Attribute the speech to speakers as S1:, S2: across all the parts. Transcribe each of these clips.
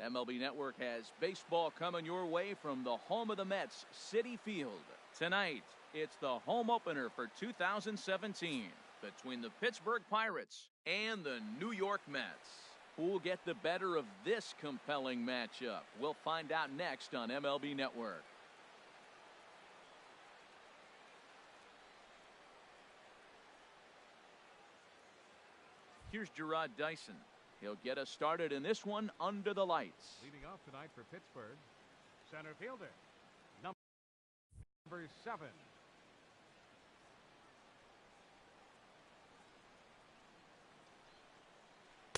S1: MLB Network has baseball coming your way from the home of the Mets, Citi Field. Tonight, it's the home opener for 2017 between the Pittsburgh Pirates and the New York Mets. Who will get the better of this compelling matchup? We'll find out next on MLB Network. Here's Gerard Dyson. He'll get us started in this one under the lights.
S2: Leading off tonight for Pittsburgh, center fielder, number 7.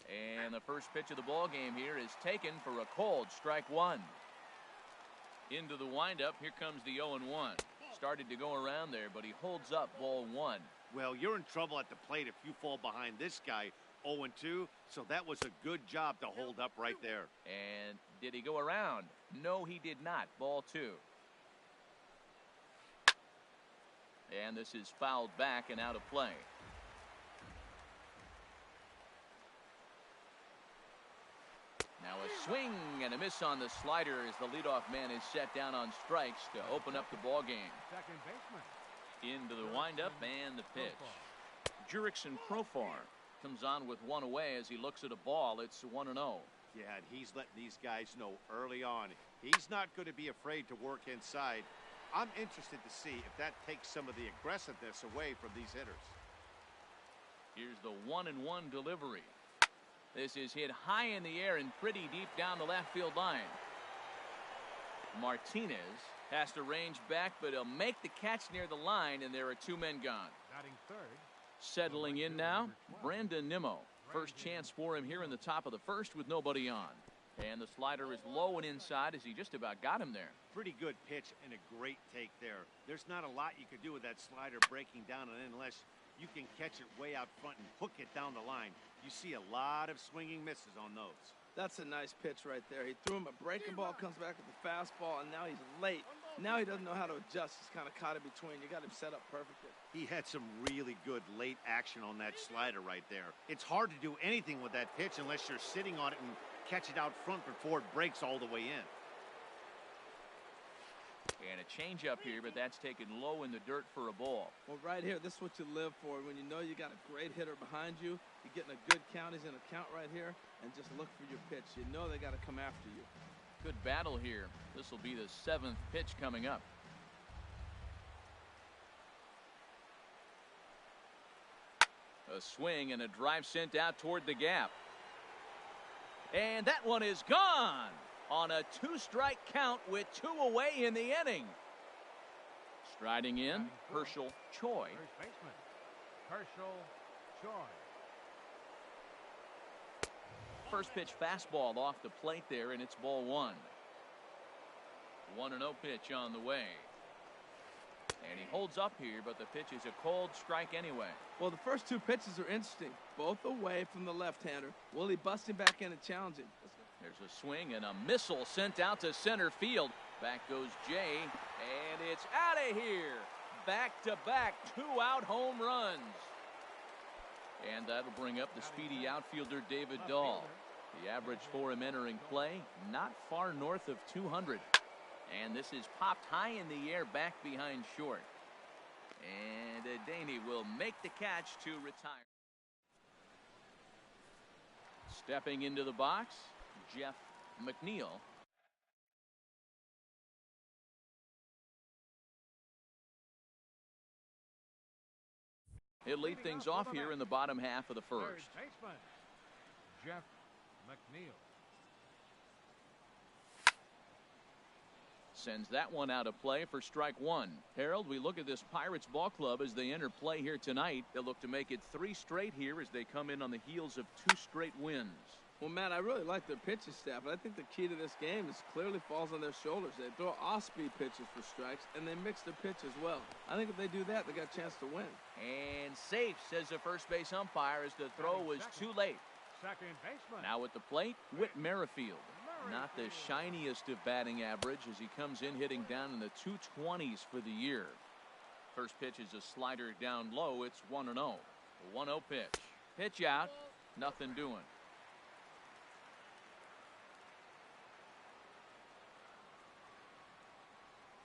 S1: And the first pitch of the ball game here is taken for a cold strike one. Into the windup, here comes the 0-1. Started to go around there, but he holds up ball one.
S3: Well, you're in trouble at the plate if you fall behind this guy 0-2, so that was a good job to hold up right there.
S1: And did he go around? No, he did not. Ball 2. And this is fouled back and out of play. Now a swing and a miss on the slider as the leadoff man is set down on strikes to open up the ball game.
S2: Second baseman.
S1: Into the windup and the pitch. Jurickson Profar comes on with one away as he looks at a ball. It's 1-0.
S3: Yeah, and he's letting these guys know early on he's not going to be afraid to work inside. I'm interested to see if that takes some of the aggressiveness away from these hitters.
S1: Here's the 1-1 delivery. This is hit high in the air and pretty deep down the left field line. Martinez has to range back, but he'll make the catch near the line, and there are 2 men gone.
S2: Batting third.
S1: Settling in now, Brandon Nimmo. First chance for him here in the top of the first with nobody on. And the slider is low and inside as he just about got him there.
S3: Pretty good pitch and a great take there. There's not a lot you could do with that slider breaking down and in unless you can catch it way out front and hook it down the line. You see a lot of swinging misses on those.
S4: That's a nice pitch right there. He threw him a breaking ball, comes back with the fastball, and now he's late. Now he doesn't know how to adjust. He's kind of caught in between. You got him set up perfectly.
S3: He had some really good late action on that slider right there. It's hard to do anything with that pitch unless you're sitting on it and catch it out front before it breaks all the way in.
S1: And a changeup here, but that's taken low in the dirt for a ball.
S4: Well, right here, this is what you live for. When you know you got a great hitter behind you, you're getting a good count. He's in a count right here, and just look for your pitch. You know they got to come after you.
S1: Good battle here. This will be the 7th pitch coming up. A swing and a drive sent out toward the gap. And that one is gone on a 2-strike count with 2 away in the inning. Striding in, Herschel Choi.
S2: First baseman, Herschel Choi.
S1: First pitch fastball off the plate there, and it's ball 1. 1-0 pitch on the way. And he holds up here, but the pitch is a cold strike anyway.
S4: Well, the first 2 pitches are interesting. Both away from the left-hander. Will he bust him back in and challenge him?
S1: There's a swing and a missile sent out to center field. Back goes Jay, and it's out of here. Back-to-back 2-out home runs. And that'll bring up the speedy outfielder David Dahl. The average for him entering play, not far north of 200. And this is popped high in the air back behind short. And Daney will make the catch to retire. Stepping into the box, Jeff McNeil. He'll lead things off here in the bottom half of the first.
S2: Third baseman, Jeff McNeil.
S1: Sends that one out of play for strike 1. Harold, we look at this Pirates ball club as they enter play here tonight. They'll look to make it 3 straight here as they come in on the heels of 2 straight wins.
S4: Well, Matt, I really like their pitching staff, but I think the key to this game is clearly falls on their shoulders. They throw off-speed pitches for strikes, and they mix their pitch as well. I think if they do that, they got a chance to win.
S1: And safe, says the first base umpire, as the throw was too late.
S2: Second baseman.
S1: Now at the plate, Whit Merrifield. Not the shiniest of batting average as he comes in hitting down in the 220s for the year. First pitch is a slider down low. It's 1-0. 1-0 pitch. Pitch out. Nothing doing.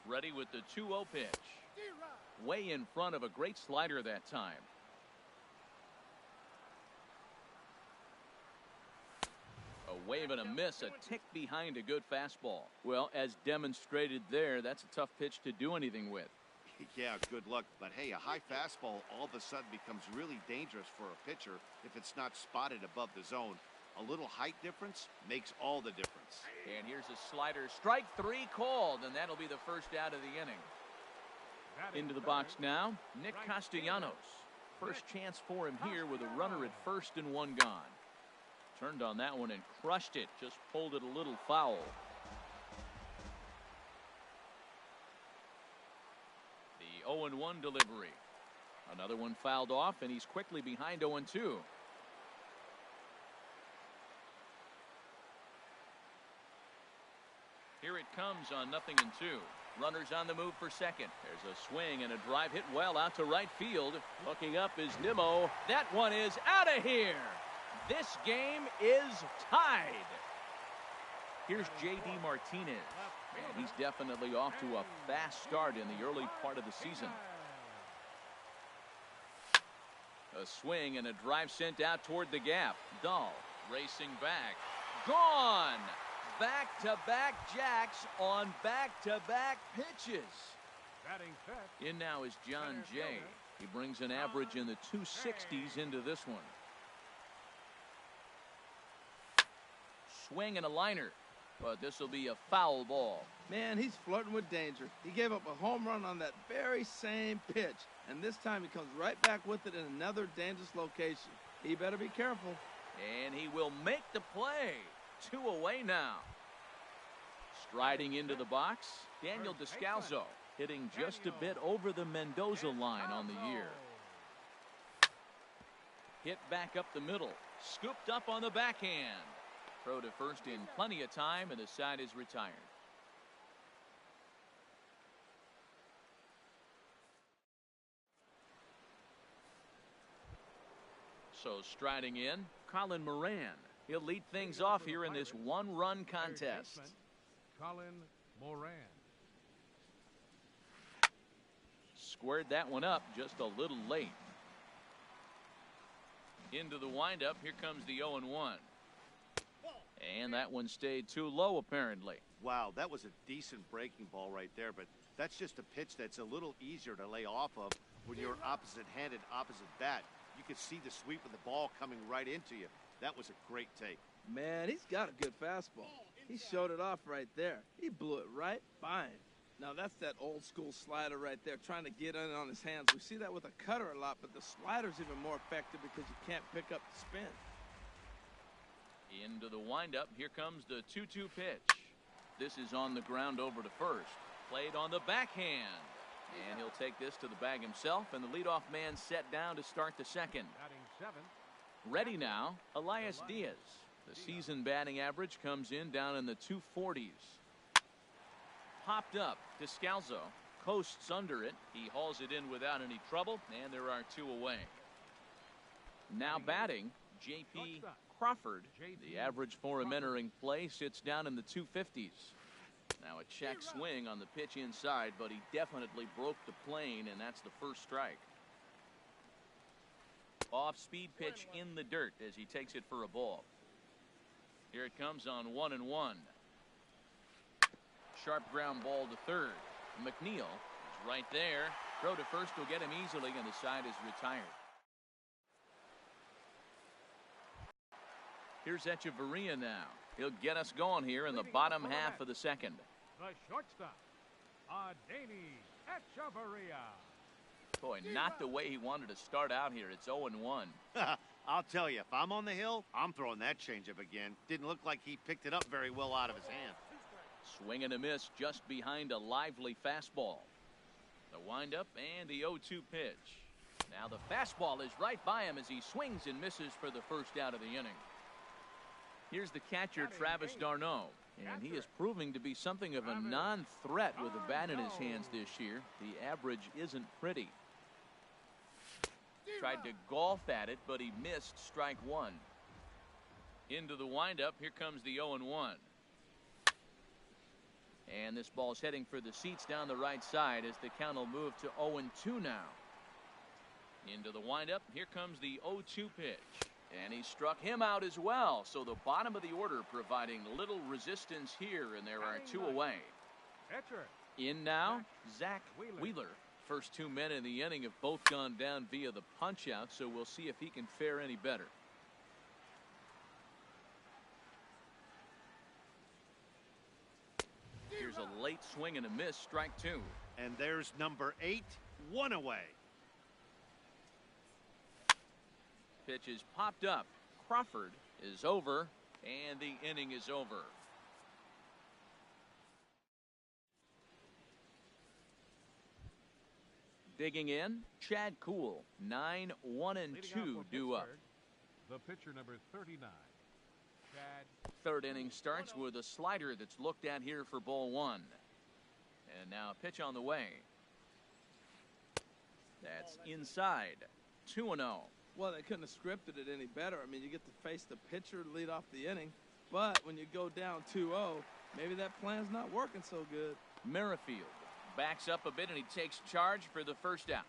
S1: Ready with the 2-0 pitch. Way in front of a great slider that time. A wave and a miss, a tick behind a good fastball. Well, as demonstrated there, that's a tough pitch to do anything with.
S3: Yeah, good luck. But hey, a high fastball all of a sudden becomes really dangerous for a pitcher if it's not spotted above the zone. A little height difference makes all the difference.
S1: And here's a slider. Strike 3 called, and that'll be the first out of the inning. Into the box now, Nick Castellanos. First chance for him here with a runner at first and one gone. Turned on that one and crushed it. Just pulled it a little foul. The 0-1 delivery. Another one fouled off, and he's quickly behind 0-2. Here it comes on 0-2. Runners on the move for second. There's a swing and a drive hit well out to right field. Looking up is Nimmo. That one is out of here. This game is tied. Here's J.D. Martinez. Man, he's definitely off to a fast start in the early part of the season. A swing and a drive sent out toward the gap. Dahl racing back. Gone. Back-to-back jacks on back-to-back pitches. In now is John Jay. He brings an average in the 260s into this one. Swing and a liner, but this will be a foul ball.
S4: Man, he's flirting with danger. He gave up a home run on that very same pitch, and this time he comes right back with it in another dangerous location. He better be careful.
S1: And he will make the play. 2 away now. Striding into the box, Daniel Descalzo, hitting just a bit over the Mendoza line on the year. Hit back up the middle, scooped up on the backhand. Throw to first in plenty of time, and the side is retired. So striding in, Colin Moran. He'll lead things off here in this one-run contest.
S2: Colin Moran.
S1: Squared that one up just a little late. Into the windup, here comes the 0-1. And that one stayed too low, apparently.
S3: Wow, that was a decent breaking ball right there, but that's just a pitch that's a little easier to lay off of when you're opposite-handed, opposite bat. You could see the sweep of the ball coming right into you. That was a great take.
S4: Man, he's got a good fastball. He showed it off right there. He blew it right by him. Now, that's that old-school slider right there, trying to get in on his hands. We see that with a cutter a lot, but the slider's even more effective because you can't pick up the spin.
S1: Into the windup, here comes the 2-2 pitch. This is on the ground over to first. Played on the backhand. And he'll take this to the bag himself, and the leadoff man set down to start the second. Ready now, Elias Diaz. The season batting average comes in down in the 240s. Popped up, Descalzo coasts under it. He hauls it in without any trouble, and there are 2 away. Now batting, J.P. Crawford. The average for him entering play sits down in the 250s. Now a check swing on the pitch inside, but he definitely broke the plane, and that's the first strike. Off-speed pitch in the dirt as he takes it for a ball. Here it comes on 1-1. Sharp ground ball to third. McNeil is right there. Throw to first will get him easily, and the side is retired. Here's Echeverria now. He'll get us going here in the bottom half of the second.
S2: The shortstop, Adeiny Echeverria.
S1: Boy, not the way he wanted to start out here. It's 0-1.
S3: I'll tell you, if I'm on the hill, I'm throwing that changeup again. Didn't look like he picked it up very well out of his hand.
S1: Swing and a miss just behind a lively fastball. The windup and the 0-2 pitch. Now the fastball is right by him as he swings and misses for the first out of the inning. Here's the catcher, Travis d'Arnaud, and he is proving to be something of a non-threat with a bat in his hands this year. The average isn't pretty. Tried to golf at it, but he missed strike 1. Into the windup, here comes the 0-1. And this ball's heading for the seats down the right side as the count will move to 0-2 now. Into the windup. Here comes the 0-2 pitch. And he struck him out as well. So the bottom of the order providing little resistance here, and there are two away. In now, Zach Wheeler. First two men in the inning have both gone down via the punch out, so we'll see if he can fare any better. Here's a late swing and a miss, strike two.
S3: And there's number 8, 1 away.
S1: Pitch is popped up. Crawford is over, and the inning is over. Digging in, Chad Kuhl, 9, 1, and 2 due up.
S2: The pitcher number 39, Chad.
S1: Third inning starts with a slider that's looked at here for ball one. And now a pitch on the way. That's inside. 2-0.
S4: Well, they couldn't have scripted it any better. I mean, you get to face the pitcher to lead off the inning. But when you go down 2-0, maybe that plan's not working so good.
S1: Merrifield backs up a bit, and he takes charge for the first out.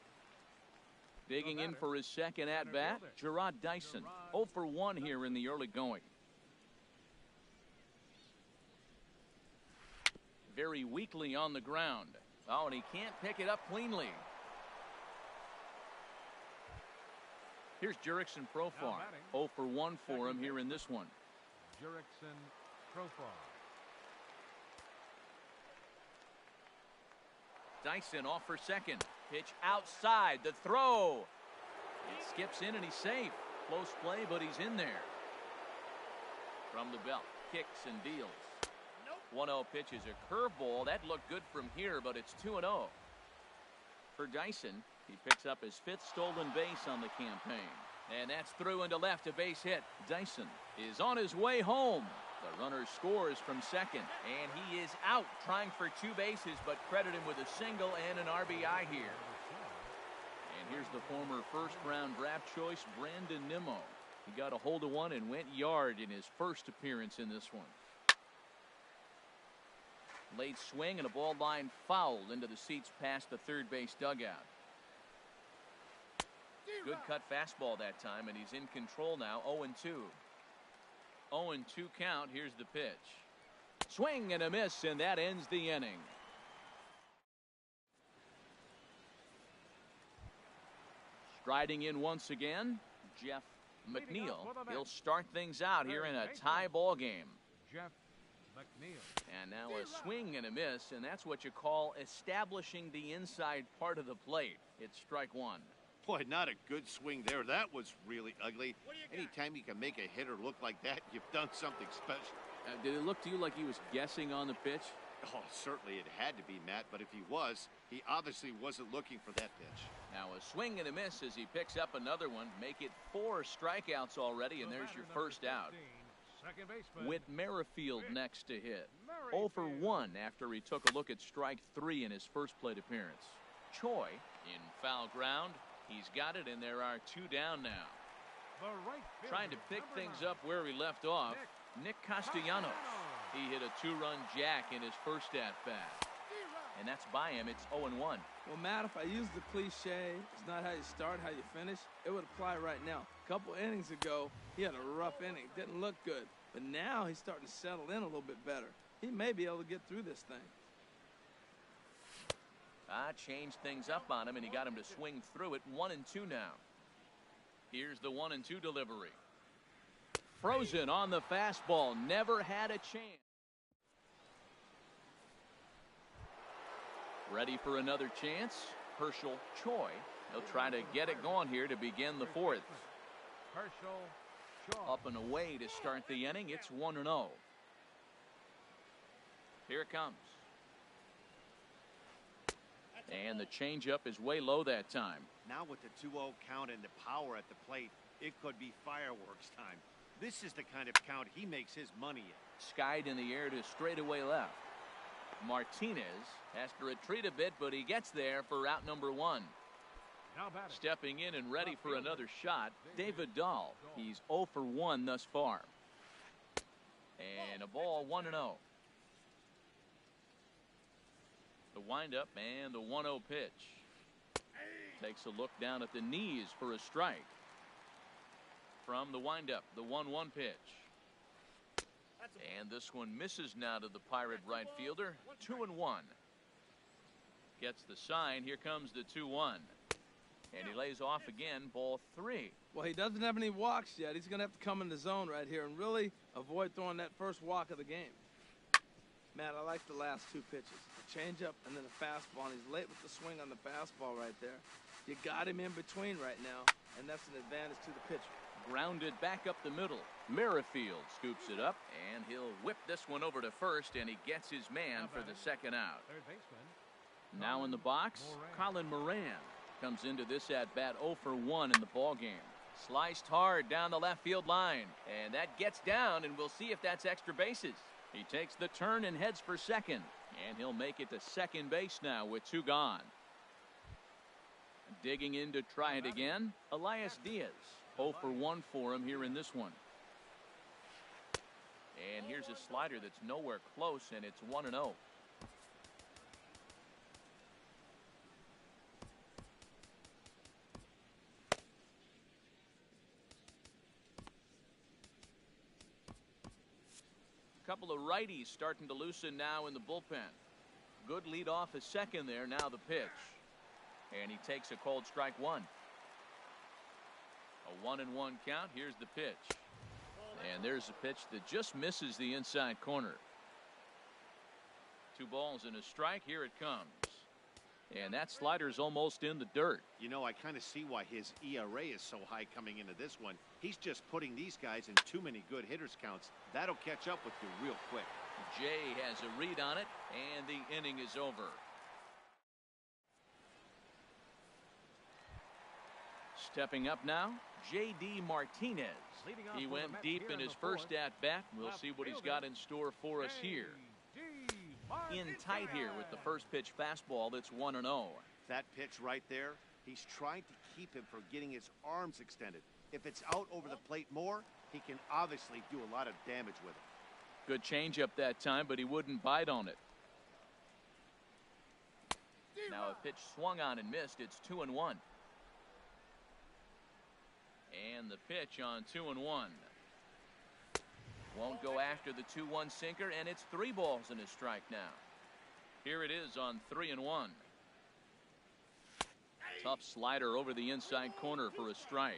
S1: Digging in for his second at-bat, Gerard Dyson. 0 for 1 here in the early going. Very weakly on the ground. Oh, and he can't pick it up cleanly. Here's Jurickson Profar. 0 for 1 for him here in this one.
S2: Jurickson Profar.
S1: Dyson off for second. Pitch outside. The throw. It skips in and he's safe. Close play, but he's in there. From the belt. Kicks and deals. 1-0 pitch is a curveball. That looked good from here, but it's 2-0. For Dyson, he picks up his 5th stolen base on the campaign. And that's through into left, a base hit. Dyson is on his way home. The runner scores from second, and he is out trying for 2 bases, but credit him with a single and an RBI here. And here's the former first-round draft choice, Brandon Nimmo. He got a hold of one and went yard in his first appearance in this one. Late swing and a ball line fouled into the seats past the third base dugout. Good cut fastball that time, and he's in control now. 0-2. 0-2 count. Here's the pitch. Swing and a miss, and that ends the inning. Striding in once again, Jeff McNeil. He'll start things out here in a tie ball game.
S2: Jeff McNeil.
S1: And now a swing and a miss, and that's what you call establishing the inside part of the plate. It's strike one.
S3: Boy, not a good swing there. That was really ugly. Anytime you can make a hitter look like that, you've done something special.
S1: Did it look to you like he was guessing on the pitch?
S3: Oh, certainly it had to be, Matt, but if he was, he obviously wasn't looking for that pitch.
S1: Now a swing and a miss as he picks up another one. Make it 4 strikeouts already, and there's your first out. With Merrifield next to hit. 0 for 1 after he took a look at strike 3 in his first plate appearance. Choi in foul ground. He's got it, and there are 2 down now. Trying to pick things up where he left off, Nick Castellanos. He hit a 2-run jack in his first at-bat. And that's by him. It's 0-1.
S4: Well, Matt, if I use the cliche, it's not how you start, how you finish, it would apply right now. A couple innings ago, he had a rough inning. Didn't look good. But now he's starting to settle in a little bit better. He may be able to get through this thing.
S1: Changed things up on him, and he got him to swing through it. 1-2 now. Here's the 1-2 delivery. Frozen on the fastball. Never had a chance. Ready for another chance. Herschel Choi. He'll try to get it going here to begin the 4th.
S2: Herschel Choi.
S1: Up and away to start the inning. It's 1-0. Here it comes. And the changeup is way low that time.
S3: Now with the 2-0 count and the power at the plate, it could be fireworks time. This is the kind of count he makes his money in.
S1: Skied in the air to straightaway left. Martinez has to retreat a bit, but he gets there for out number 1. Stepping in and ready for another shot, David Dahl. He's 0 for 1 thus far. And a ball 1-0. The windup and the 1-0 pitch. Takes a look down at the knees for a strike. From the windup, the 1-1 pitch. And this one misses now to the Pirate right fielder. 2-1. Gets the sign. Here comes the 2-1. And he lays off again, ball 3.
S4: Well, he doesn't have any walks yet. He's going to have to come in the zone right here and really avoid throwing that first walk of the game. Matt, I like the last 2 pitches. The changeup and then the fastball. And he's late with the swing on the fastball right there. You got him in between right now, and that's an advantage to the pitcher.
S1: Grounded back up the middle. Merrifield scoops it up, and he'll whip this one over to first, and he gets his man for the second out.
S2: Third baseman.
S1: Now in the box, Colin Moran comes into this at-bat 0 for 1 in the ballgame. Sliced hard down the left field line, and that gets down, and we'll see if that's extra bases. He takes the turn and heads for second, and he'll make it to second base now with 2 gone. Digging in to try it again, Elias Diaz. 0 for 1 for him here in this one. And here's a slider that's nowhere close, and it's 1-0. Couple of righties starting to loosen now in the bullpen. Good lead off a second there. Now the pitch. And he takes a cold strike 1. A 1-1 count. Here's the pitch. And there's a pitch that just misses the inside corner. 2 balls and a strike. Here it comes. And that slider's almost in the dirt.
S3: You know, I kind of see why his ERA is so high coming into this one. He's just putting these guys in too many good hitters counts. That'll catch up with you real quick.
S1: Jay has a read on it, and the inning is over. Stepping up now, J.D. Martinez. He went deep in his first at-bat. We'll see what he's got in store for us here. In tight here with the first pitch fastball that's 1-0.
S3: That pitch right there, he's trying to keep him from getting his arms extended. If it's out over the plate more, he can obviously do a lot of damage with it.
S1: Good changeup that time, but he wouldn't bite on it. Now a pitch swung on and missed. It's 2-1. And the pitch on 2-1. Won't go after the 2-1 sinker, and it's 3 balls and a strike now. Here it is on 3-1. Tough slider over the inside corner for a strike.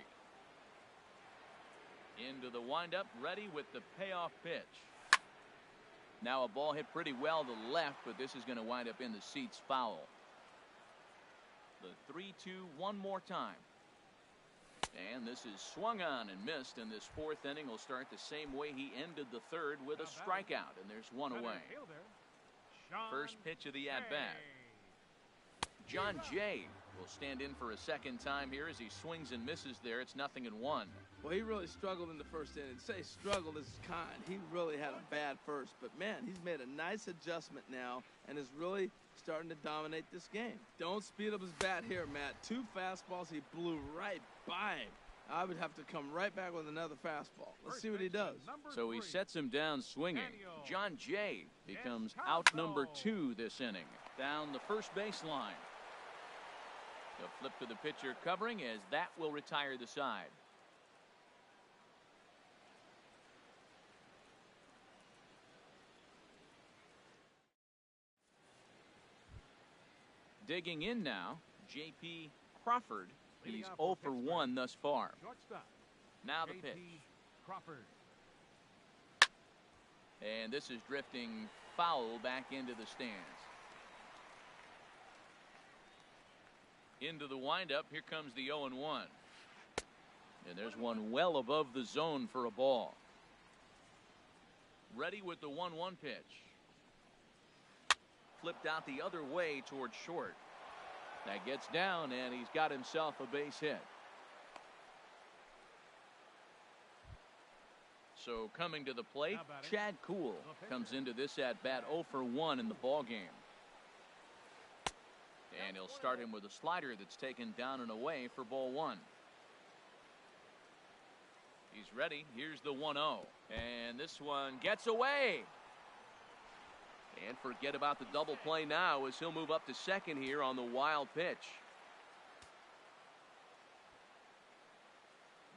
S1: Into the windup, ready with the payoff pitch. Now a ball hit pretty well to left, but this is going to wind up in the seats foul. The 3-2 one more time. And this is swung on and missed, and this 4th inning will start the same way he ended the 3rd with a strikeout, and there's 1 away. First pitch of the at-bat. John Jay will stand in for a second time here as he swings and misses there. It's 0-1.
S4: Well, he really struggled in the first inning. Say struggled is kind. He really had a bad first, but man, he's made a nice adjustment now and is really starting to dominate this game. Don't speed up his bat here, Matt. 2 fastballs, he blew right by him. I would have to come right back with another fastball. Let's see what he does.
S1: So he sets him down swinging. John Jay becomes out number 2 this inning. Down the first baseline. The flip to the pitcher covering as that will retire the side. Digging in now, J.P. Crawford. He's 0 for 1 thus far. Now the pitch.
S2: Crawford.
S1: And this is drifting foul back into the stands. Into the windup. Here comes the 0-1. And there's one well above the zone for a ball. Ready with the 1-1 pitch. Flipped out the other way towards short. That gets down, and he's got himself a base hit. So coming to the plate, Chad Kuhl comes into this at-bat 0 for 1 in the ballgame. And he'll start him with a slider that's taken down and away for ball 1. He's ready. Here's the 1-0. And this one gets away. And forget about the double play now as he'll move up to second here on the wild pitch.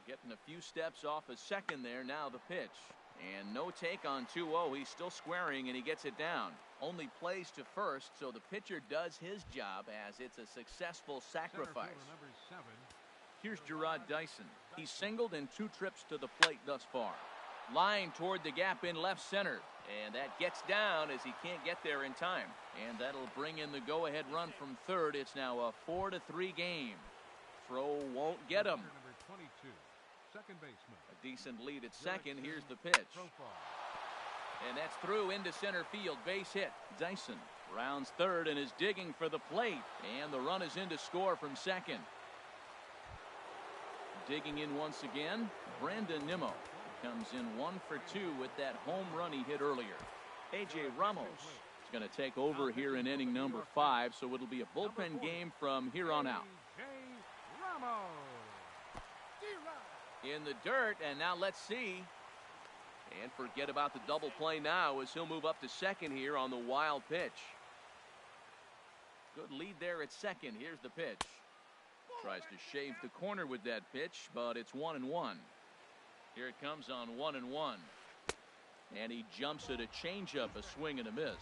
S1: Getting a few steps off a second there. Now the pitch. And no take on 2-0. He's still squaring and he gets it down. Only plays to first, so the pitcher does his job as it's a successful sacrifice. Here's Gerard Dyson. He's singled in 2 trips to the plate thus far. Line toward the gap in left center. And that gets down as he can't get there in time. And that'll bring in the go-ahead run from third. It's now a 4-3 game. Throw won't get him.
S2: Second baseman.
S1: A decent lead at second. Here's the pitch. And that's through into center field. Base hit. Dyson rounds third and is digging for the plate. And the run is in to score from second. Digging in once again, Brandon Nimmo. Comes in 1 for 2 with that home run he hit earlier. A.J. Ramos is going to take over here in inning number 5, so it'll be a bullpen game from here on out. In the dirt, and now let's see. And forget about the double play now as he'll move up to second here on the wild pitch. Good lead there at second. Here's the pitch. Tries to shave the corner with that pitch, but it's 1-1. Here it comes on 1-1. And he jumps at a changeup, a swing and a miss.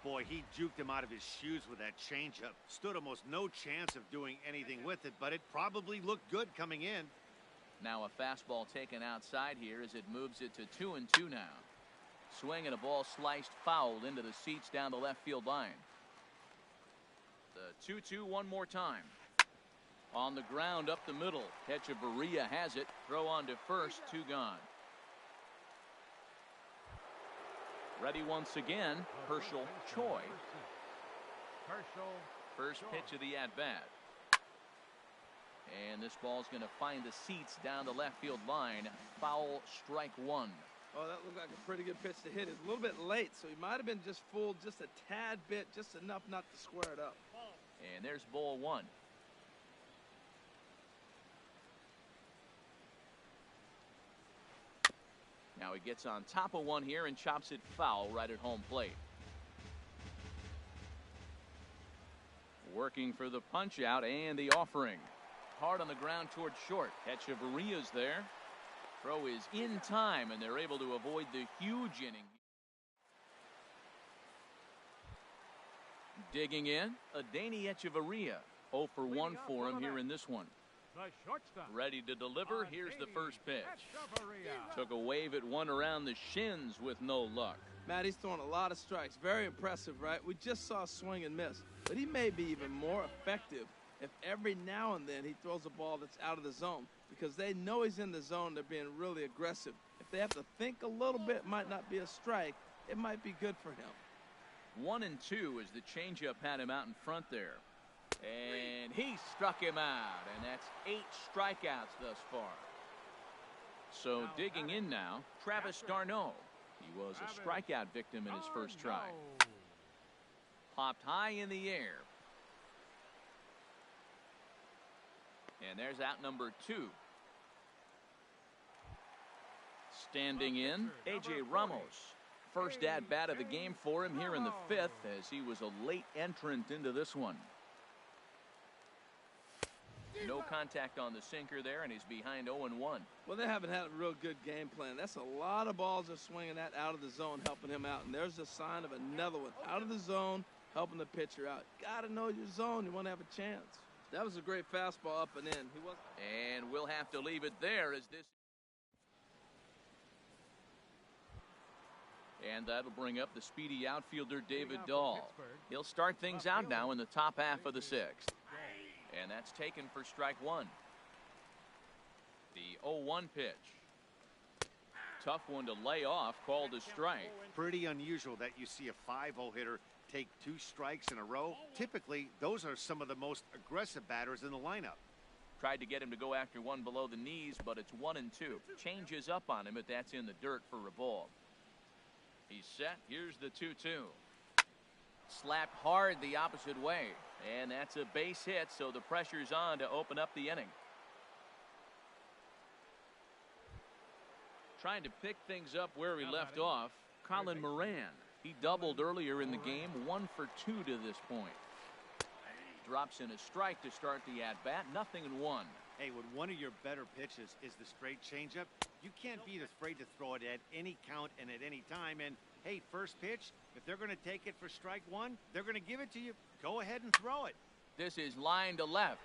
S3: Boy, he juked him out of his shoes with that changeup. Stood almost no chance of doing anything with it, but it probably looked good coming in.
S1: Now a fastball taken outside here as it moves it to 2-2 now. Swing and a ball sliced fouled into the seats down the left field line. The 2-2 one more time. On the ground up the middle. Echeverria has it. Throw on to first. 2 gone. Ready once again. Herschel Choi. First pitch of the at-bat. And this ball's going to find the seats down the left field line. Foul, strike 1.
S4: Oh, that looked like a pretty good pitch to hit. It's a little bit late, so he might have been just fooled just a tad bit, just enough not to square it up.
S1: And there's ball 1. Now he gets on top of one here and chops it foul right at home plate. Working for the punch out and the offering. Hard on the ground toward short. Echeverria's there. Throw is in time and they're able to avoid the huge inning. Digging in, Adeiny Echeverria. 0 for 1 for him here in this one. Ready to deliver. Here's the first pitch. Took a wave at one around the shins with no luck.
S4: Matt, he's throwing a lot of strikes. Very impressive, right? We just saw a swing and miss. But he may be even more effective if every now and then he throws a ball that's out of the zone. Because they know he's in the zone. They're being really aggressive. If they have to think a little bit, it might not be a strike. It might be good for him.
S1: 1-2 as the changeup had him out in front there. And he struck him out, and that's 8 strikeouts thus far. So digging in now, Travis d'Arnaud. He was a strikeout victim in his first try. Popped high in the air. And there's out number 2. Standing in, A.J. Ramos. First at-bat of the game for him here in the 5th as he was a late entrant into this one. No contact on the sinker there, and he's behind 0-1.
S4: Well, they haven't had a real good game plan. That's a lot of balls they're swinging at out of the zone, helping him out. And there's a sign of another one. Out of the zone, helping the pitcher out. Got to know your zone. You want to have a chance. That was a great fastball up and in.
S1: And we'll have to leave it there as this. And that'll bring up the speedy outfielder David Dahl. He'll start things out now in the top half of the 6th. And that's taken for strike 1. The 0-1 pitch. Tough one to lay off, called a strike.
S3: Pretty unusual that you see a 5-0 hitter take 2 strikes in a row. Typically, those are some of the most aggressive batters in the lineup.
S1: Tried to get him to go after one below the knees, but it's 1-2. Changes up on him, but that's in the dirt for a ball. He's set. Here's the 2-2. Slapped hard the opposite way. And that's a base hit, so the pressure's on to open up the inning. Trying to pick things up where he left off, Colin Moran. He doubled earlier in the game, 1 for 2 to this point. Drops in a strike to start the at-bat, 0-1.
S3: Hey, when one of your better pitches is the straight changeup, you can't be afraid to throw it at any count and at any time. And, hey, first pitch, if they're going to take it for strike one, they're going to give it to you. Go ahead and throw it.
S1: This is line to left.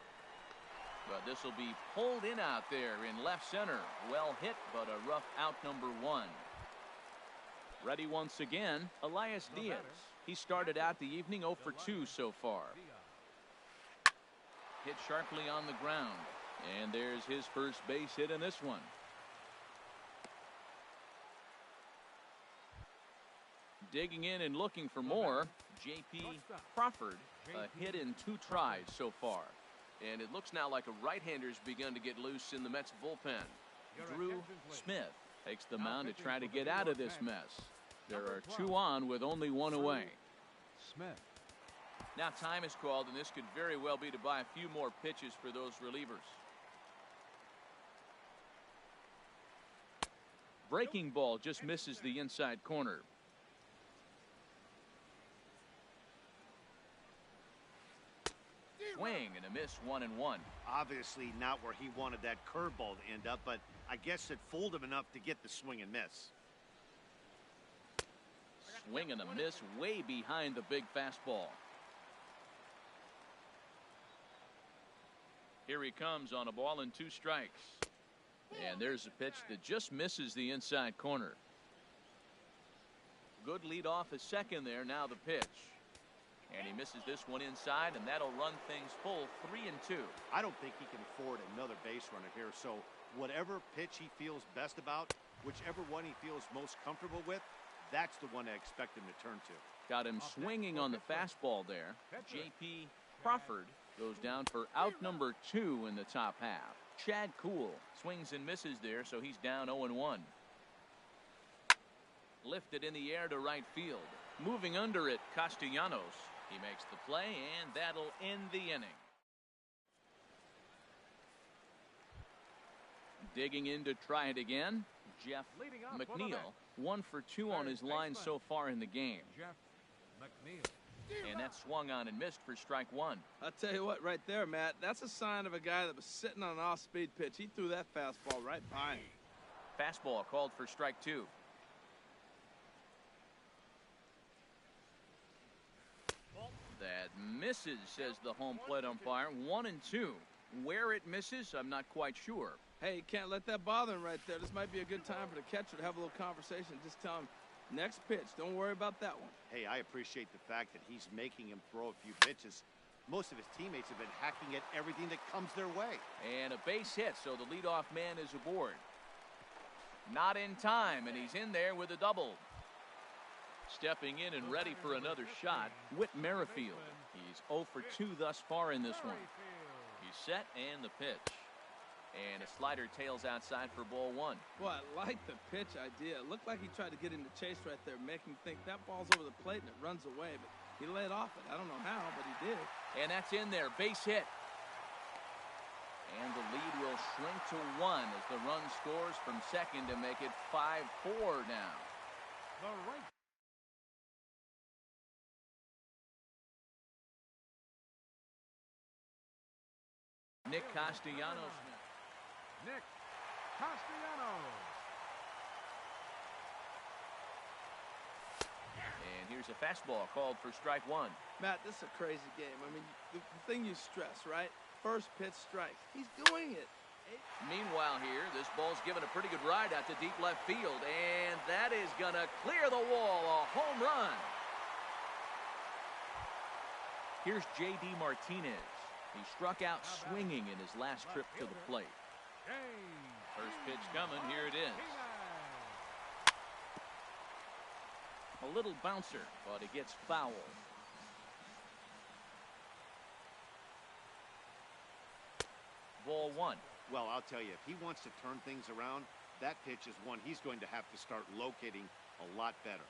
S1: But this will be pulled in out there in left center. Well hit, but a rough out, number 1. Ready once again, Elias Diaz. He started out the evening 0 for 2 so far. Hit sharply on the ground. And there's his first base hit in this one. Digging in and looking for more, J.P. Crawford, a hit in 2 tries so far. And it looks now like a right-hander's begun to get loose in the Mets bullpen. Drew Smith takes the mound to try to get out of this mess. There are 2 on with only 1 away.
S2: Smith.
S1: Now time is called, and this could very well be to buy a few more pitches for those relievers. Breaking ball just misses the inside corner. Swing and a miss, 1-1.
S3: Obviously not where he wanted that curveball to end up, but I guess it fooled him enough to get the swing and miss.
S1: Swing and a miss way behind the big fastball. Here he comes on a ball and 2 strikes. And there's a pitch that just misses the inside corner. Good lead off at second there. Now the pitch. And he misses this one inside, and that'll run things full, 3-2.
S3: I don't think he can afford another base runner here. So whatever pitch he feels best about, whichever one he feels most comfortable with, that's the one I expect him to turn to.
S1: Got him swinging on the fastball there. J.P. Crawford goes down for out number 2 in the top half. Chad Kuhl swings and misses there, so he's down 0-1. Lifted in the air to right field. Moving under it, Castellanos. He makes the play, and that'll end the inning. Digging in to try it again, Jeff McNeil. 1 for 2 on his line so far in the game.
S2: Jeff McNeil.
S1: And that swung on and missed for strike 1.
S4: I'll tell you what, right there, Matt, that's a sign of a guy that was sitting on an off-speed pitch. He threw that fastball right by him.
S1: Fastball called for strike 2. That misses, says the home plate umpire. 1-2. Where it misses, I'm not quite sure.
S4: Hey, you can't let that bother him right there. This might be a good time for the catcher to have a little conversation. Just tell him, next pitch, don't worry about that one.
S3: Hey, I appreciate the fact that he's making him throw a few pitches. Most of his teammates have been hacking at everything that comes their way.
S1: And a base hit, so the leadoff man is aboard. Not in time, and he's in there with a double. Stepping in and ready for another shot, Whit Merrifield. He's 0 for 2 thus far in this one. He's set, and the pitch. And a slider tails outside for ball 1.
S4: Boy, I like the pitch idea. It looked like he tried to get into chase right there, make him think that ball's over the plate and it runs away. But he laid off it. I don't know how, but he did.
S1: And that's in there. Base hit. And the lead will shrink to 1 as the run scores from second to make it 5-4 now.
S2: The right.
S1: Nick Castellanos.
S2: Nick Castellanos.
S1: And here's a fastball called for strike 1.
S4: Matt, this is a crazy game. I mean, the thing you stress, right? First pitch strike. He's doing it.
S1: Meanwhile here, this ball's given a pretty good ride out to deep left field, and that is going to clear the wall, a home run. Here's J.D. Martinez. He struck out swinging in his last trip to the plate. First pitch coming, here it is. A little bouncer, but it gets foul. Ball 1.
S3: Well, I'll tell you, if he wants to turn things around, that pitch is one he's going to have to start locating a lot better.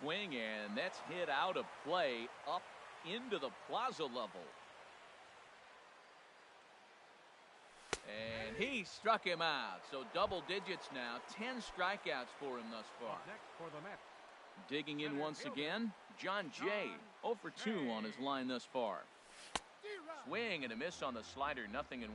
S1: Swing, and that's hit out of play up into the plaza level. And he struck him out. So double digits now. 10 strikeouts for him thus far.
S2: Next for the Mets,
S1: Digging in once again, John Jay, 0 for 2 on his line thus far. Swing and a miss on the slider, 0-1.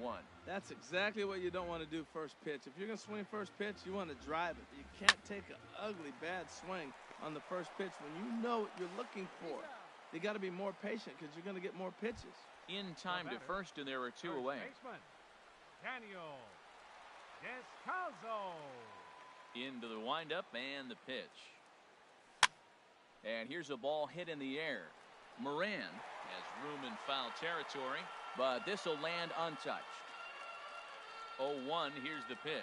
S4: That's exactly what you don't want to do first pitch. If you're going to swing first pitch, you want to drive it. You can't take an ugly, bad swing on the first pitch when you know what you're looking for. You got to be more patient because you're going to get more pitches.
S1: In time to first, and there are 2 away.
S2: Baseman, Daniel Descalzo.
S1: Into the windup and the pitch. And here's a ball hit in the air. Moran has room in foul territory, but this will land untouched. 0-1, here's the pitch.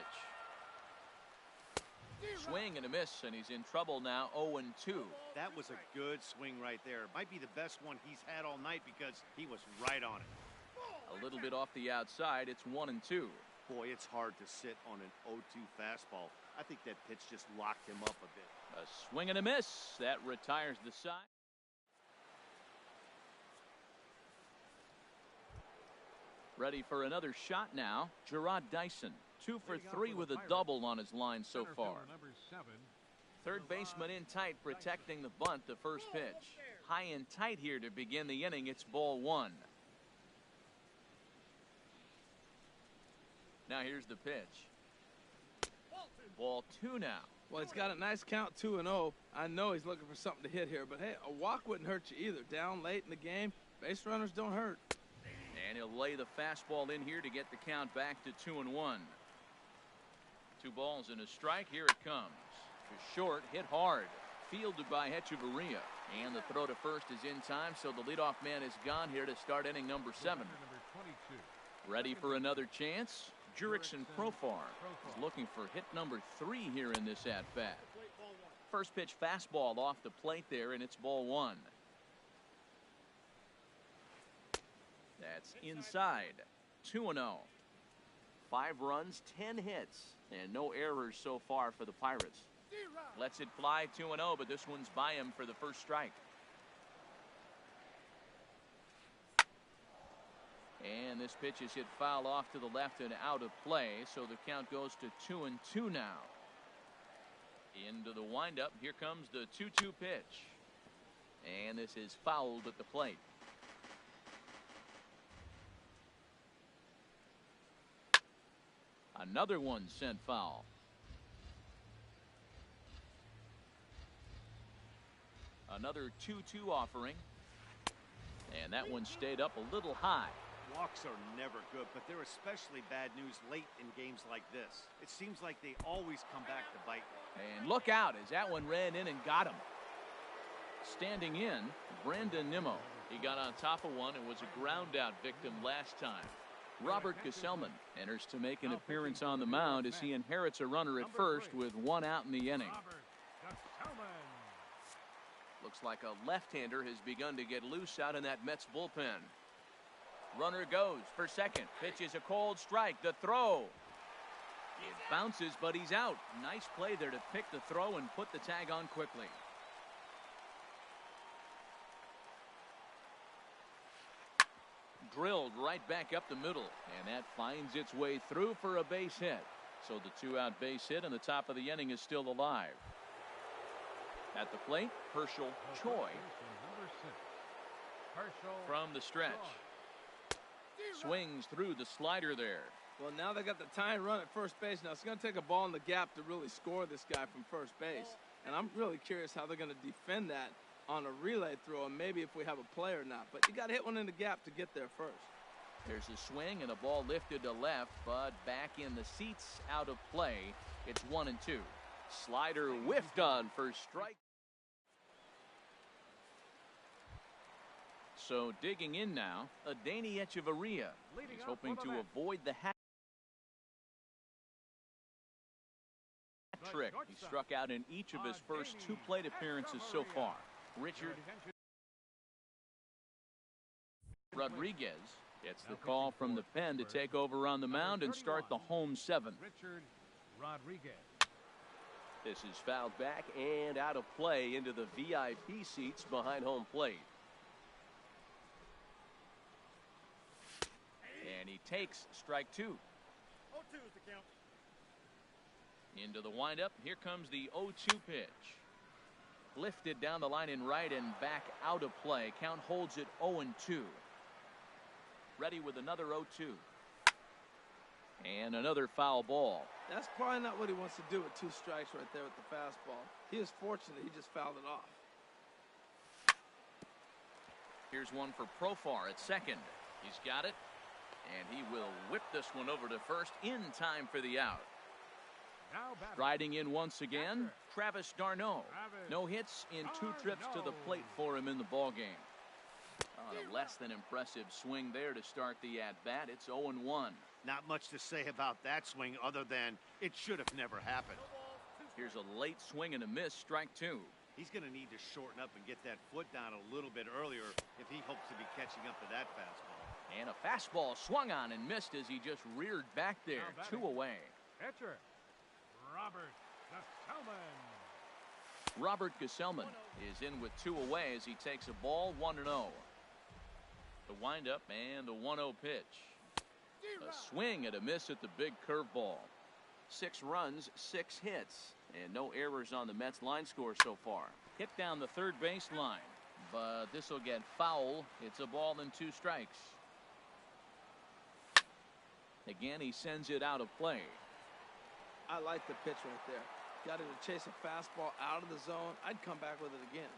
S1: Swing and a miss, and he's in trouble now, 0-2.
S3: That was a good swing right there. Might be the best one he's had all night because he was right on it.
S1: A little bit off the outside, it's 1-2.
S3: Boy, it's hard to sit on an 0-2 fastball. I think that pitch just locked him up a bit.
S1: A swing and a miss. That retires the side. Ready for another shot now. Gerard Dyson, 2 for 3 with a double on his line so far. Third baseman in tight, protecting the bunt, the first pitch. High and tight here to begin the inning. It's ball 1. Now here's the pitch. Ball 2 now.
S4: Well, he's got a nice count, 2-0. I know he's looking for something to hit here, but hey, a walk wouldn't hurt you either. Down late in the game, base runners don't hurt.
S1: And he'll lay the fastball in here to get the count back to 2-1. 2 balls and a strike. Here it comes. To short, hit hard. Fielded by Hechavarria. And the throw to first is in time, so the leadoff man is gone here to start inning number 7. Ready for another chance? Jurickson Profar is looking for hit number 3 here in this at-bat. First pitch fastball off the plate there, and it's ball 1. That's inside. 2-0. 5 runs, 10 hits, and no errors so far for the Pirates. Lets it fly 2-0, but this one's by him for the first strike. And this pitch is hit foul off to the left and out of play, so the count goes to 2-2 now. Into the windup. Here comes the 2-2 pitch. And this is fouled at the plate. Another one sent foul. Another 2-2 offering. And that one stayed up a little high.
S3: Walks are never good, but they're especially bad news late in games like this. It seems like they always come back to bite.
S1: And look out as that one ran in and got him. Standing in, Brandon Nimmo. He got on top of one and was a ground out victim last time. Robert Gesellman enters to make an appearance on the mound as he inherits a runner at first with 1 out in the inning. Looks like a left-hander has begun to get loose out in that Mets bullpen. Runner goes for second. Pitch is a cold strike. The throw. It bounces, but he's out. Nice play there to pick the throw and put the tag on quickly. Drilled right back up the middle, and that finds its way through for a base hit. So the 2-out base hit and the top of the inning is still alive. At the plate, Herschel Choi from the stretch. Swings through the slider there.
S4: Well, now they got the tying run at first base. Now it's going to take a ball in the gap to really score this guy from first base. And I'm really curious how they're going to defend that on a relay throw, and maybe if we have a play or not. But you got to hit one in the gap to get there first.
S1: There's a swing and a ball lifted to left, but back in the seats, out of play. It's 1-2. Slider whiffed on for strike. So digging in now, Adeiny Hechavarria. He's hoping to avoid the hat trick. He struck out in each of his first 2 plate appearances so far. Richard Rodriguez gets the call from the pen to take over on the mound and start the home 7th.
S2: Richard Rodriguez.
S1: This is fouled back and out of play into the VIP seats behind home plate. And he takes strike 2. 0-2 is the count. Into the windup. Here comes the 0-2 pitch. Lifted down the line in right and back out of play. Count holds it 0-2. Ready with another 0-2. And another foul ball.
S4: That's probably not what he wants to do with 2 strikes right there with the fastball. He is fortunate he just fouled it off.
S1: Here's one for Profar at second. He's got it. And he will whip this one over to first in time for the out. Riding in once again, Travis d'Arnaud. No hits in 2 trips to the plate for him in the ballgame. On a less than impressive swing there to start the at-bat. It's 0-1.
S3: Not much to say about that swing other than it should have never happened.
S1: Here's a late swing and a miss, strike 2.
S3: He's going to need to shorten up and get that foot down a little bit earlier if he hopes to be catching up to that fastball.
S1: And a fastball swung on and missed as he just reared back there. 2 away.
S2: Pitcher, Robert Gesellman.
S1: Robert Gesellman is in with 2 away as he takes a ball 1-0. The windup and the 1-0 pitch. A swing and a miss at the big curveball. 6 runs, 6 hits, and no errors on the Mets line score so far. Hit down the third base line, but this will get foul. It's a ball and 2 strikes. Again, he sends it out of play.
S4: I like the pitch right there. Got him to chase a fastball out of the zone. I'd come back with it again.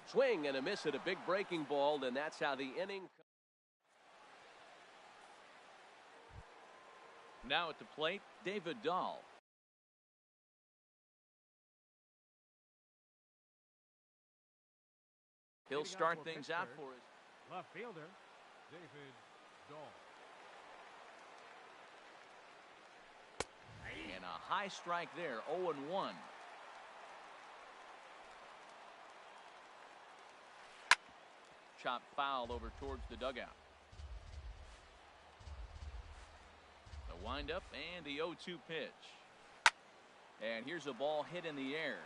S1: Swing and a miss at a big breaking ball, and that's how the inning. Now at the plate, David Dahl. He'll start things out for us.
S2: Left fielder, David Dahl.
S1: And a high strike there, 0-1. Chopped foul over towards the dugout. The windup and the 0-2 pitch. And here's a ball hit in the air.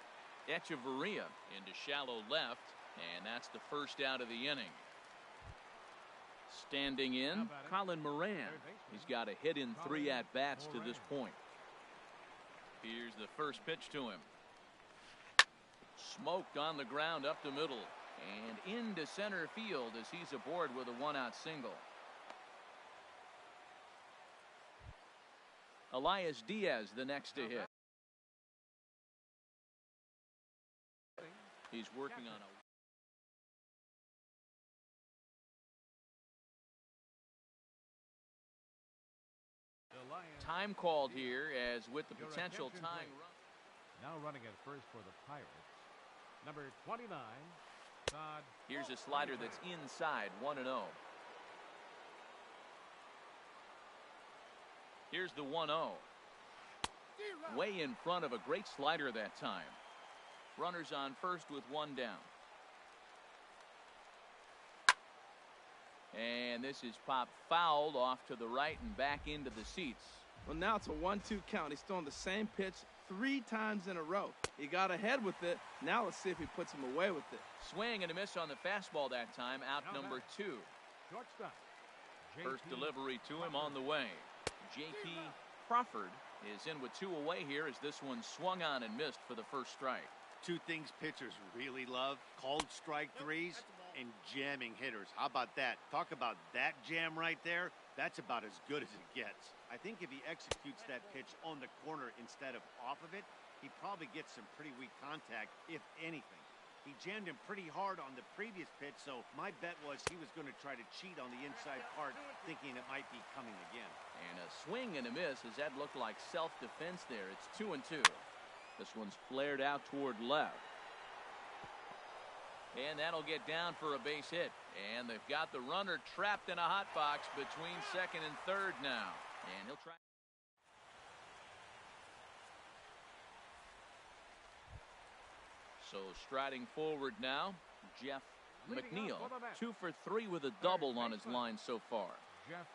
S1: Echeverria into shallow left, and that's the first out of the inning. Standing in, Colin Moran. He's got a hit in 3 at-bats to this point. Here's the first pitch to him. Smoked on the ground up the middle and into center field as he's aboard with a 1-out single. Elias Diaz the next to hit. He's working on a time called here as with the potential tying run.
S2: Now running at first for the Pirates, number 29, Todd.
S1: Here's a slider that's inside, 1-0. Here's the 1-0. Way in front of a great slider that time. Runners on first with 1 down. And this is popped fouled off to the right and back into the seats.
S4: Well, now it's a 1-2 count. He's throwing the same pitch 3 times in a row. He got ahead with it. Now let's see if he puts him away with it.
S1: Swing and a miss on the fastball that time. Out number 2.
S2: Shortstop.
S1: First delivery to him on the way. J.P. Crawford is in with 2 away here as this one swung on and missed for the first strike.
S3: 2 things pitchers really love: called strike threes and jamming hitters. How about that? Talk about that jam right there. That's about as good as it gets. I think if he executes that pitch on the corner instead of off of it, he probably gets some pretty weak contact, if anything. He jammed him pretty hard on the previous pitch, so my bet was he was going to try to cheat on the inside part, thinking it might be coming again.
S1: And a swing and a miss as that looked like self-defense there. It's 2-2. This one's flared out toward left. And that'll get down for a base hit. And they've got the runner trapped in a hot box between second and third now. And he'll try. So striding forward now, Jeff McNeil. 2 for 3 with a double on his line so far.
S2: Jeff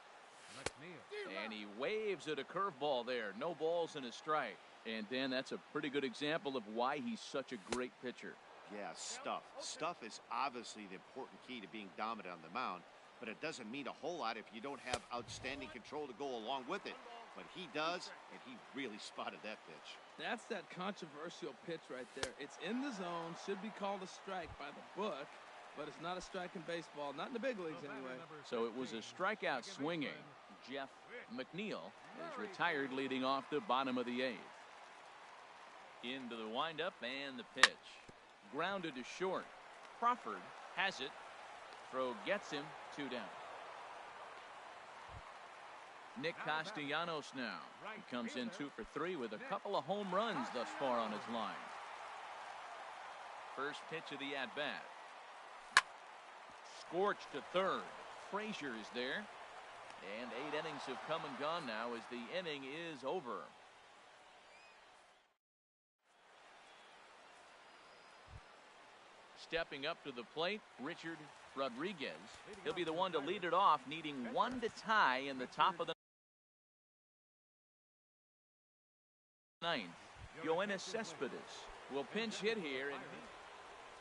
S2: McNeil.
S1: And he waves at a curveball there. No balls and a strike. And Dan, that's a pretty good example of why he's such a great pitcher.
S3: Yeah, stuff. Stuff is obviously the important key to being dominant on the mound. but it doesn't mean a whole lot if you don't have outstanding control to go along with it. But he does, and he really spotted that pitch.
S4: That's that controversial pitch right there. It's in the zone, should be called a strike by the book, but it's not a strike in baseball, not in the big leagues anyway.
S1: So it was a strikeout swinging. Jeff McNeil is retired leading off the bottom of the 8th. Into the windup and the pitch. Grounded to short. Crawford has it. Throw gets him, 2 down. Nick Castellanos now. He comes in 2 for 3 with a couple of home runs thus far on his line. First pitch of the at-bat. Scorched to third. Frazier is there. And 8 innings have come and gone now as the inning is over. Stepping up to the plate, Richard Rodriguez. He'll be the one to lead it off, needing 1 to tie in the top of the 9th. Yoenis Cespedes will pinch hit here. And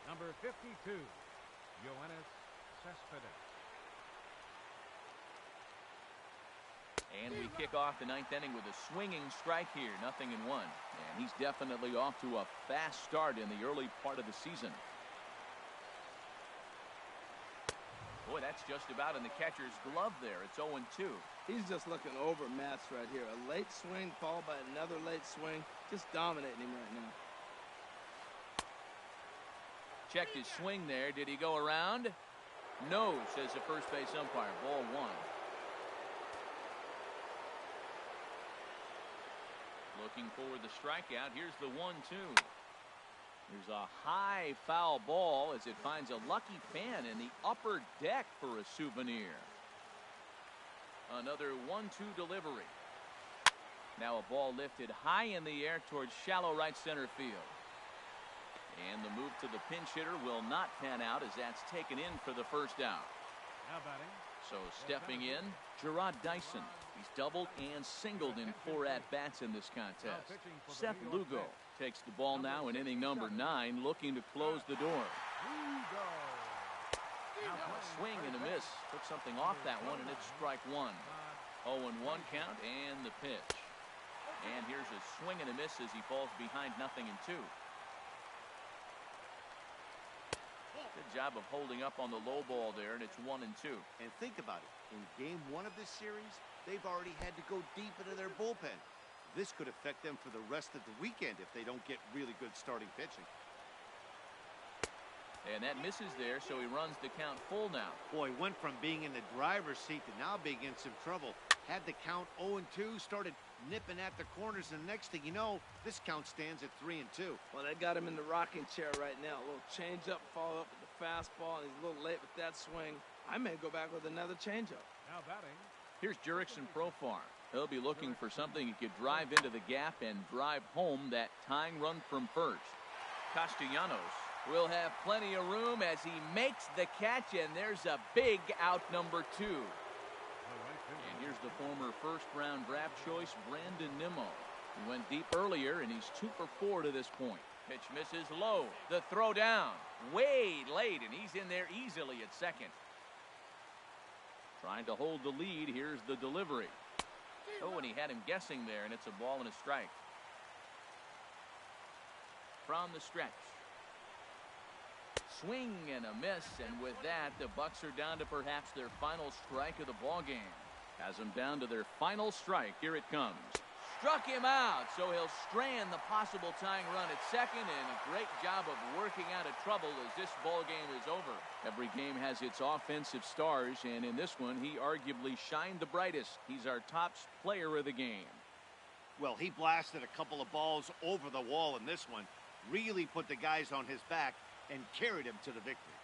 S2: number 52, Yoenis Cespedes.
S1: And we kick off the 9th inning with a swinging strike here, 0-1. And he's definitely off to a fast start in the early part of the season. Boy, that's just about in the catcher's glove there. It's 0-2.
S4: He's just looking overmatched right here. A late swing followed by another late swing. Just dominating him right now.
S1: Checked his swing there. Did he go around? No, says the first base umpire. Ball 1. Looking for the strikeout. Here's the 1-2. There's a high foul ball as it finds a lucky fan in the upper deck for a souvenir. Another 1-2 delivery. Now a ball lifted high in the air towards shallow right center field. And the move to the pinch hitter will not pan out as that's taken in for the first out.
S2: Now batting.
S1: So stepping in, Gerard Dyson. He's doubled and singled in 4 at-bats in this contest. Seth Lugo takes the ball now in inning number 9, looking to close the door. Now a swing and a miss. Took something off that one, and it's strike 1. 0-1 count and the pitch. And here's a swing and a miss as he falls behind 0-2. Good job of holding up on the low ball there, and it's 1-2.
S3: And think about it. In game 1 of this series, they've already had to go deep into their bullpen. This could affect them for the rest of the weekend if they don't get really good starting pitching.
S1: And that misses there, so he runs the count full now.
S3: Boy, went from being in the driver's seat to now being in some trouble. Had the count 0-2, started nipping at the corners, and the next thing you know, this count stands at 3-2.
S4: Well, they got him in the rocking chair right now. A little change-up, follow up with the fastball, and he's a little late with that swing. I may go back with another change-up.
S2: Now batting.
S1: Here's Jurickson Profar. He'll be looking for something he could drive into the gap and drive home that tying run from first. Castellanos will have plenty of room as he makes the catch, and there's a big out, number 2. And here's the former first-round draft choice, Brandon Nimmo. He went deep earlier, and he's 2 for 4 to this point. Pitch misses low. The throw down. Way late, and he's in there easily at second. Trying to hold the lead. Here's the delivery. Oh, and he had him guessing there, and it's a ball and a strike. From the stretch. Swing and a miss, and with that, the Bucks are down to perhaps their final strike of the ball game. Has them down to their final strike. Here it comes. Struck him out, so he'll strand the possible tying run at second, and a great job of working out of trouble as this ball game is over. Every game has its offensive stars, and in this one, he arguably shined the brightest. He's our top player of the game.
S3: Well, he blasted a couple of balls over the wall in this one, really put the guys on his back, and carried him to the victory.